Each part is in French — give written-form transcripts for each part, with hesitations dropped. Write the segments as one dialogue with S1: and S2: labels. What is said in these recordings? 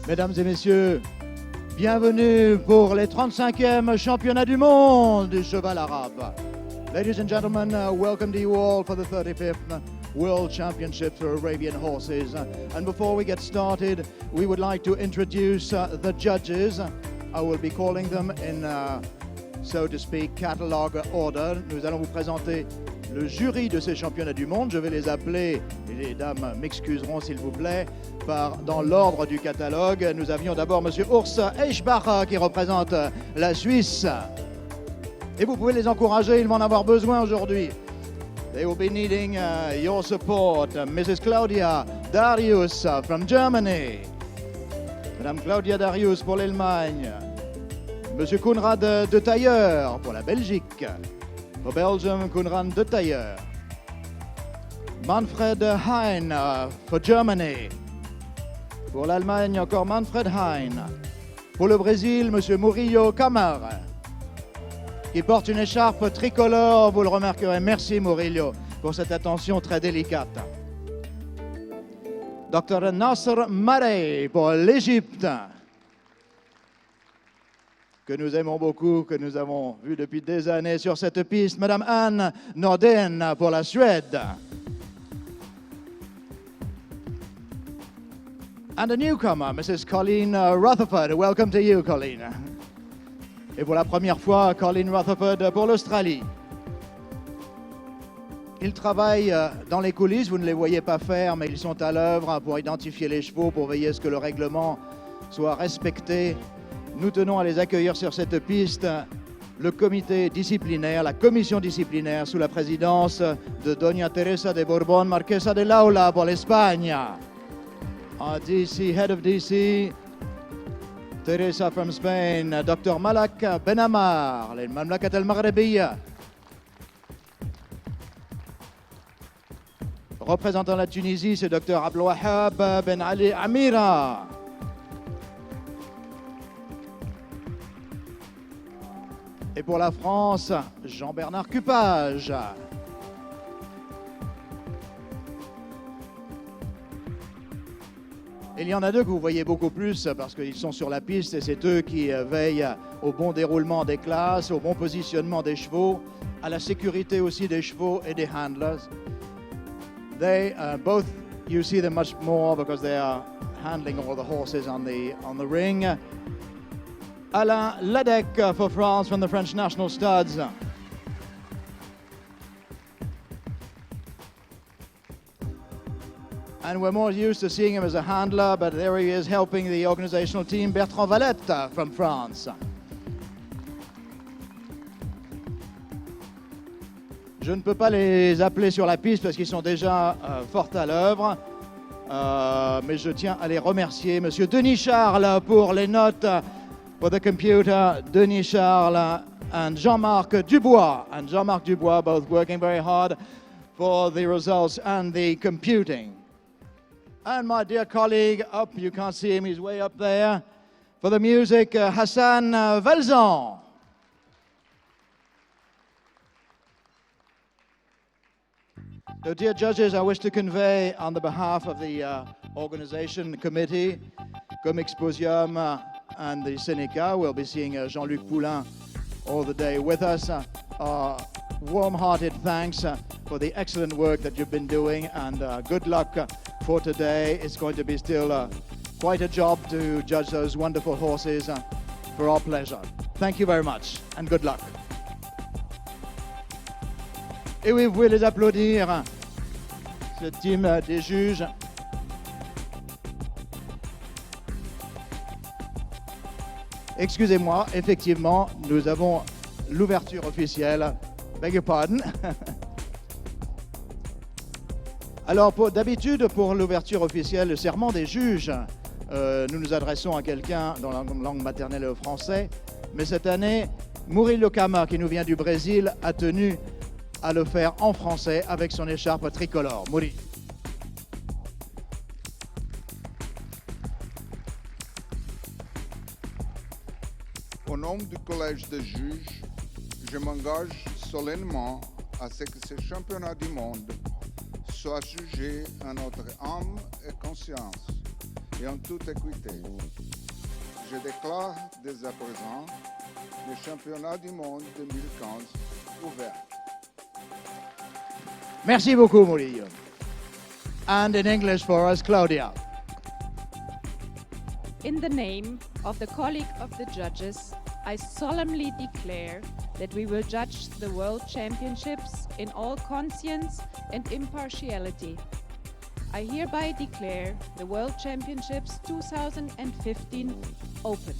S1: Mesdames et messieurs, bienvenue pour les 35e championnats du monde du cheval arabe. Ladies and gentlemen, welcome to you all for the 35th World Championships for Arabian Horses. And before we get started, we would like to introduce the judges. I will be calling them in, so to speak, catalogue order. Nous allons vous présenter le jury de ces championnats du monde. Je vais les appeler, et les dames m'excuseront s'il vous plaît, dans l'ordre du catalogue. Nous avions d'abord M. Urs Eschbacher qui représente la Suisse. Et vous pouvez les encourager, ils vont en avoir besoin aujourd'hui. They will be needing your support. Mrs. Claudia Darius from Germany. Madame Claudia Darius pour l'Allemagne. Monsieur Konrad de Tailleur pour la Belgique. For Belgium, Konrad de Tailleur. Manfred Hein for Germany. Pour l'Allemagne, encore Manfred Hein. Pour le Brésil, Monsieur Murillo Camar, qui porte une écharpe tricolore, vous le remarquerez. Merci Murillo pour cette attention très délicate. Dr Nasser Marey pour l'Égypte, que nous aimons beaucoup, que nous avons vu depuis des années sur cette piste. Madame Anne Norden pour la Suède. And a newcomer, Mrs. Colleen Rutherford. Welcome to you, Colleen. Et pour la première fois, Colleen Rutherford pour l'Australie. Ils travaillent dans les coulisses, vous ne les voyez pas faire, mais ils sont à l'œuvre pour identifier les chevaux, pour veiller à ce que le règlement soit respecté. Nous tenons à les accueillir sur cette piste, le comité disciplinaire, la commission disciplinaire sous la présidence de Doña Teresa de Borbón, Marquesa de Laula pour l'Espagne. DC, head of DC, Teresa from Spain, Dr Malak Benamar, المملكة المغربية. Représentant la Tunisie, c'est Dr Abdelwahab Ben Ali Amira. Et pour la France, Jean-Bernard Cupage. Il y en a deux que vous voyez beaucoup plus parce qu'ils sont sur la piste et c'est eux qui veillent au bon déroulement des classes, au bon positionnement des chevaux, à la sécurité aussi des chevaux et des handlers. They both, you see them much more because they are handling all the horses on the ring. Alain Ledec for France from the French National Studs. And we're more used to seeing him as a handler, but there he is helping the organizational team, Bertrand Valette from France. Je ne peux pas les appeler sur la piste parce qu'ils sont déjà fort à l'œuvre, mais je tiens à les remercier. Monsieur Denis Charles pour les notes, for the computer, Denis Charles and Jean-Marc Dubois. And Jean-Marc Dubois both working very hard for the results and the computing. And my dear colleague, up, you can't see him, he's way up there. For the music, Hassan Valzan. So, dear judges, I wish to convey on the behalf of the organization committee, Comme Exposium and the Seneca, we'll be seeing Jean-Luc Poulain all the day with us. Warm-hearted thanks for the excellent work that you've been doing, and good luck for today. It's going to be still quite a job to judge those wonderful horses for our pleasure. Thank you very much, and good luck. Et oui, vous pouvez les applaudir, ce team des juges. Excusez-moi, effectivement, nous avons l'ouverture officielle. Beg your pardon. Alors, d'habitude, pour l'ouverture officielle, le serment des juges, nous nous adressons à quelqu'un dans la langue maternelle français. Mais cette année, Murillo Camar, qui nous vient du Brésil, a tenu à le faire en français avec son écharpe tricolore. Murillo.
S2: Au nom du Collège des juges, je m'engage solennellement à ce que ce championnat du monde soit jugé à notre âme et conscience, et en toute équité. Je déclare dès à présent le championnat du monde 2015 ouvert.
S1: Merci beaucoup, Murillo. And in English for us, Claudia.
S3: In the name of the College of the Judges, I solemnly declare that we will judge the World Championships in all conscience and impartiality. I hereby declare the World Championships 2015 open.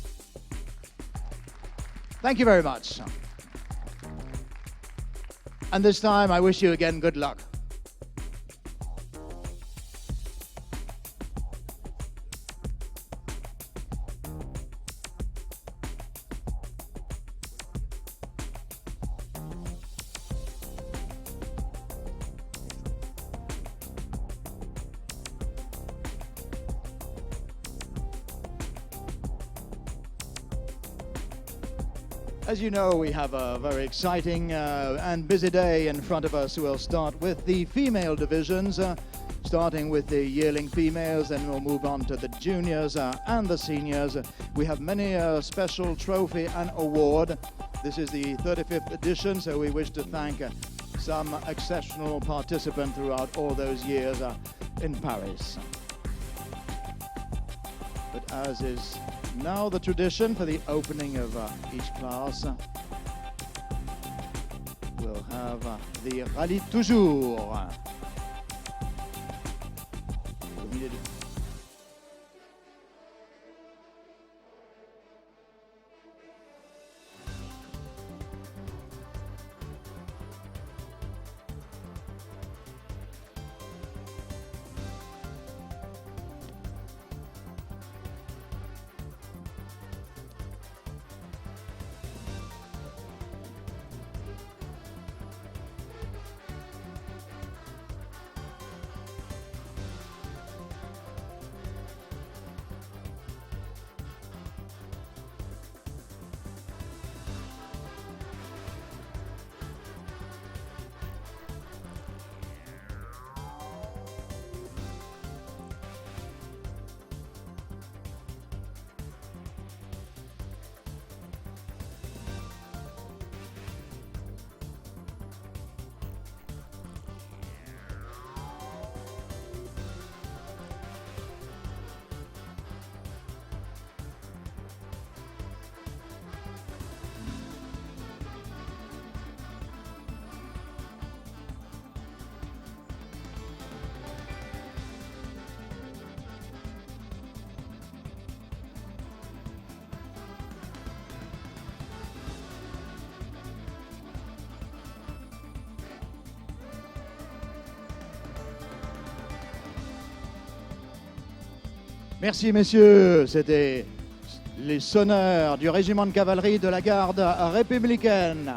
S1: Thank you very much. And this time, I wish you again good luck. As you know, we have a very exciting and busy day in front of us. We'll start with the female divisions, starting with the yearling females, then we'll move on to the juniors and the seniors. We have many special trophy and award. This is the 35th edition, so we wish to thank some exceptional participants throughout all those years in Paris. But as is now the tradition for the opening of each class, we'll have the Rallye Toujours. Merci messieurs, c'était les sonneurs du régiment de cavalerie de la garde républicaine.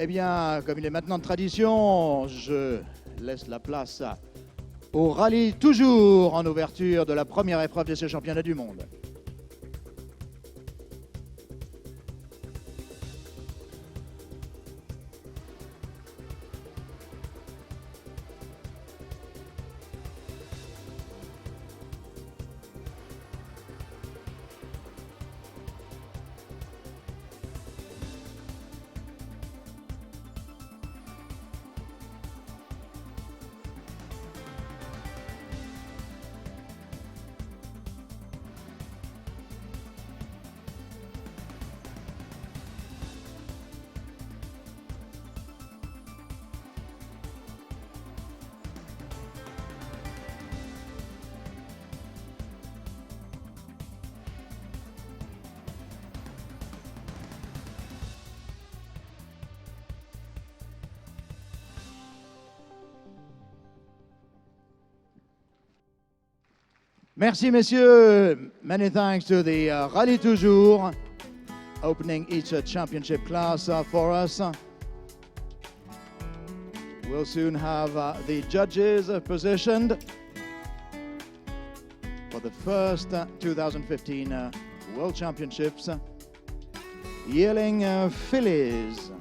S1: Eh bien, comme il est maintenant de tradition, je laisse la place au Rallye Toujours en ouverture de la première épreuve de ce championnat du monde. Merci, messieurs. Many thanks to the Rallye Toujours, opening each championship class for us. We'll soon have the judges positioned for the first 2015 World Championships. Yearling fillies.